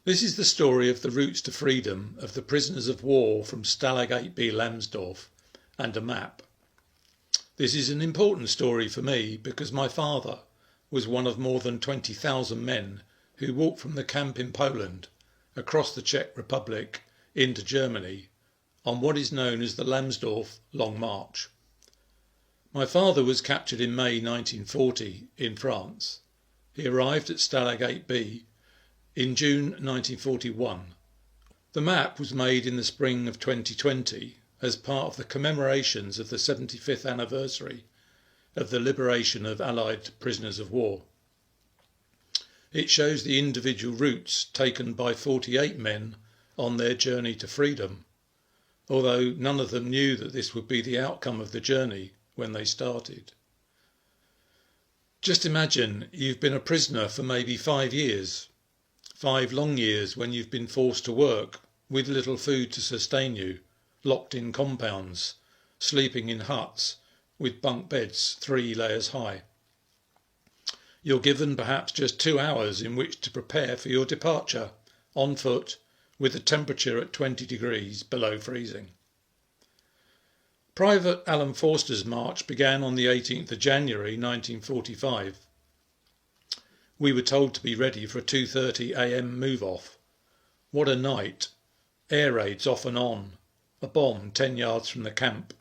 This is the story of the routes to freedom of the prisoners of war from Stalag VIII B Lamsdorf and a map. This is an important story for me because my father was one of more than 20,000 men who walked from the camp in Poland across the Czech Republic into Germany on what is known as the Lamsdorf Long March. My father was captured in May 1940 in France. He arrived at Stalag VIII B in June 1941. The map was made in the spring of 2020 as part of the commemorations of the 75th anniversary of the liberation of Allied prisoners of war. It shows the individual routes taken by 48 men on their journey to freedom, although none of them knew that this would be the outcome of the journey when they started. Just imagine you've been a prisoner for maybe 5 years, 5 long years when you've been forced to work with little food to sustain you, locked in compounds, sleeping in huts with bunk beds 3 layers high. You're given perhaps just 2 hours in which to prepare for your departure, on foot, with the temperature at 20 degrees below freezing. Private Alan Forster's march began on the 18th of January 1945. We were told to be ready for a 2:30 a.m. move-off. What a night! Air raids off and on, a bomb 10 yards from the camp.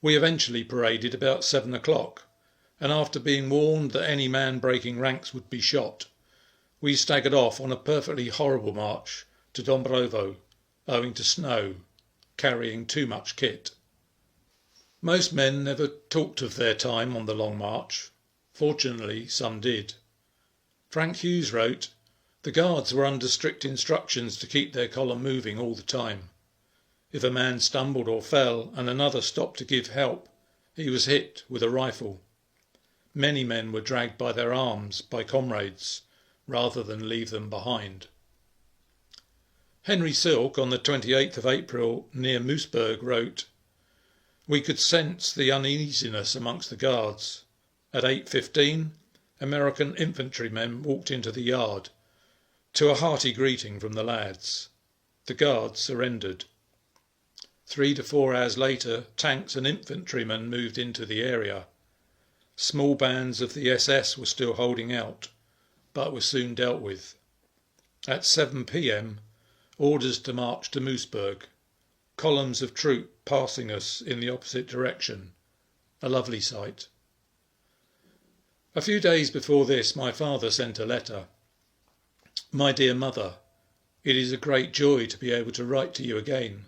We eventually paraded about 7 o'clock, and after being warned that any man breaking ranks would be shot, we staggered off on a perfectly horrible march to Dąbrowo, owing to snow, carrying too much kit. Most men never talked of their time on the Long March. Fortunately, some did. Frank Hughes wrote, "The guards were under strict instructions to keep their column moving all the time. If a man stumbled or fell and another stopped to give help, he was hit with a rifle. Many men were dragged by their arms by comrades rather than leave them behind." Henry Silk on the 28th of April near Moosburg wrote, "We could sense the uneasiness amongst the guards. At 8:15, American infantrymen walked into the yard, to a hearty greeting from the lads. The guards surrendered. 3 to 4 hours later, tanks and infantrymen moved into the area. Small bands of the SS were still holding out, but were soon dealt with. At 7 p.m, orders to march to Moosburg. Columns of troops passing us in the opposite direction. A lovely sight." A few days before this, my father sent a letter. "My dear mother, it is a great joy to be able to write to you again.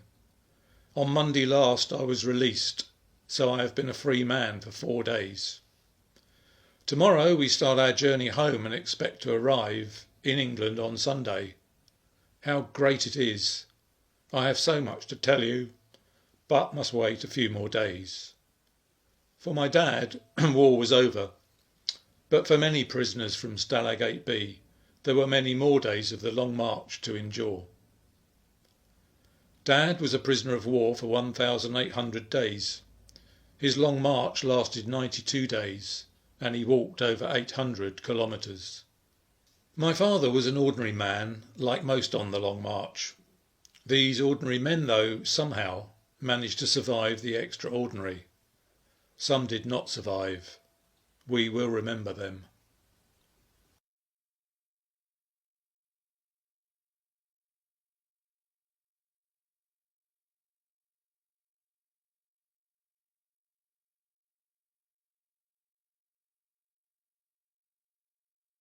On Monday last I was released, so I have been a free man for 4 days. Tomorrow we start our journey home and expect to arrive in England on Sunday. How great it is! I have so much to tell you, but must wait a few more days." For my dad, war was over, but for many prisoners from Stalag VIII B, there were many more days of the Long March to endure. Dad was a prisoner of war for 1,800 days. His Long March lasted 92 days, and he walked over 800 kilometres. My father was an ordinary man, like most on the Long March. These ordinary men, though, somehow managed to survive the extraordinary. Some did not survive. We will remember them.